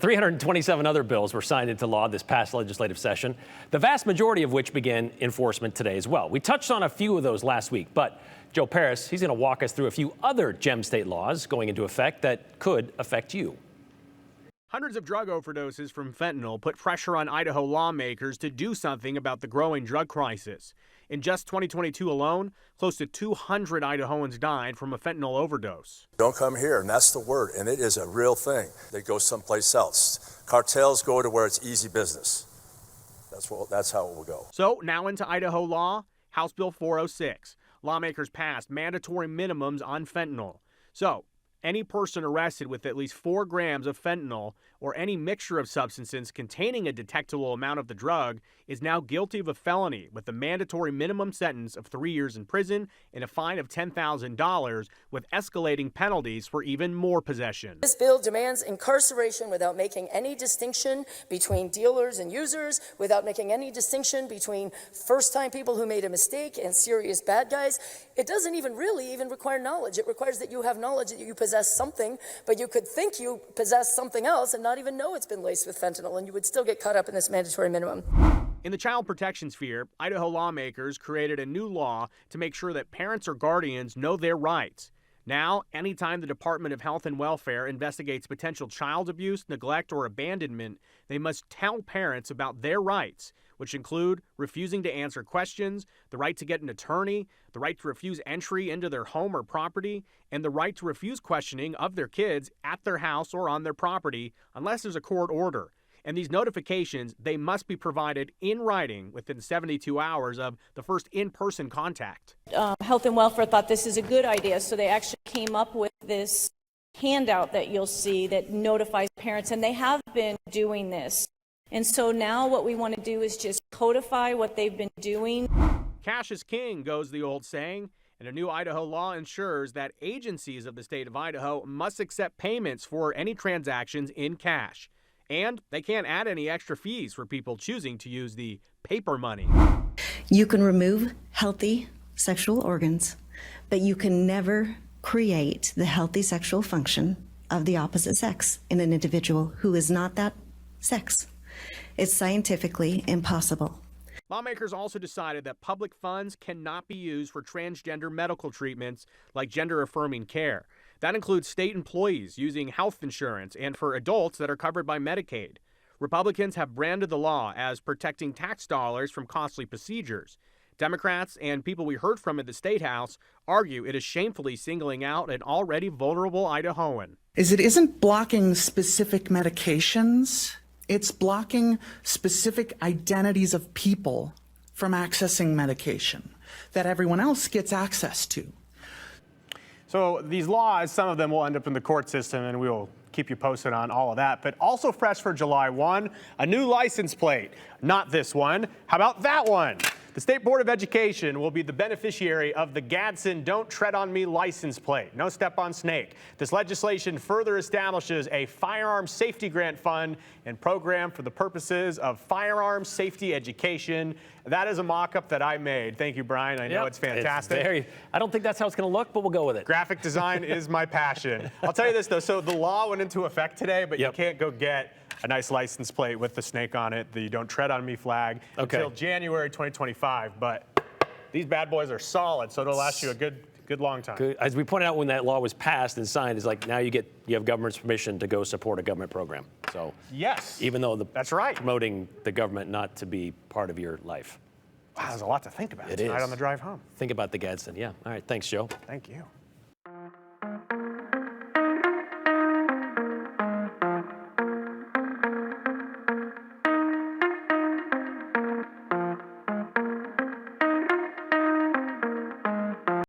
327 other bills were signed into law this past legislative session, the vast majority of which began enforcement today as well. We touched on a few of those last week, but Joe Paris, he's going to walk us through a few other Gem State laws going into effect that could affect you. Hundreds of drug overdoses from fentanyl put pressure on Idaho lawmakers to do something about the growing drug crisis. In just 2022 alone, close to 200 Idahoans died from a fentanyl overdose. Don't come here, and that's the word, and it is a real thing. They go someplace else. Cartels go to where it's easy business. That's how it will go. So now into Idaho law, House Bill 406. Lawmakers passed mandatory minimums on fentanyl. So any person arrested with at least 4 grams of fentanyl or any mixture of substances containing a detectable amount of the drug is now guilty of a felony with a mandatory minimum sentence of 3 years in prison and a fine of $10,000 with escalating penalties for even more possession. This bill demands incarceration without making any distinction between dealers and users, without making any distinction between first-time people who made a mistake and serious bad guys. It doesn't really even require knowledge. It requires that you have knowledge that you possess something, but you could think you possess something else and not even know it's been laced with fentanyl, and you would still get caught up in this mandatory minimum. In the child protection sphere, Idaho lawmakers created a new law to make sure that parents or guardians know their rights. Now, anytime the Department of Health and Welfare investigates potential child abuse, neglect, or abandonment, they must tell parents about their rights, which include refusing to answer questions, the right to get an attorney, the right to refuse entry into their home or property, and the right to refuse questioning of their kids at their house or on their property unless there's a court order. And these notifications, they must be provided in writing within 72 hours of the first in-person contact. Health and Welfare thought this is a good idea, so they actually came up with this handout that you'll see that notifies parents, and they have been doing this. And so now what we want to do is just codify what they've been doing. Cash is king, goes the old saying, and a new Idaho law ensures that agencies of the state of Idaho must accept payments for any transactions in cash. And they can't add any extra fees for people choosing to use the paper money. You can remove healthy sexual organs, but you can never create the healthy sexual function of the opposite sex in an individual who is not that sex. It's scientifically impossible. Lawmakers also decided that public funds cannot be used for transgender medical treatments like gender-affirming care. That includes state employees using health insurance and for adults that are covered by Medicaid. Republicans have branded the law as protecting tax dollars from costly procedures. Democrats and people we heard from at the State House argue it is shamefully singling out an already vulnerable Idahoan. It isn't blocking specific medications. It's blocking specific identities of people from accessing medication that everyone else gets access to. So these laws, some of them will end up in the court system, and we will keep you posted on all of that. But also fresh for July 1, a new license plate. Not this one. How about that one? The State Board of Education will be the beneficiary of the Gadsden Don't Tread on Me license plate. No step on snake. This legislation further establishes a firearms safety grant fund and program for the purposes of firearms safety education. That is a mock-up that I made. Thank you, Brian. I know it's fantastic. I don't think that's how it's going to look, but we'll go with it. Graphic design is my passion. I'll tell you this, though. So the law went into effect today, but you can't go get a nice license plate with the snake on it, the Don't Tread on Me flag, until January 2025. But these bad boys are solid, so it'll last you a good long time. Good. As we pointed out when that law was passed and signed, it's like now you have government's permission to go support a government program. So yes, even though that's right, promoting the government not to be part of your life. Wow, there's a lot to think about tonight on the drive home. Think about the Gadsden. Yeah. All right. Thanks, Joe. Thank you.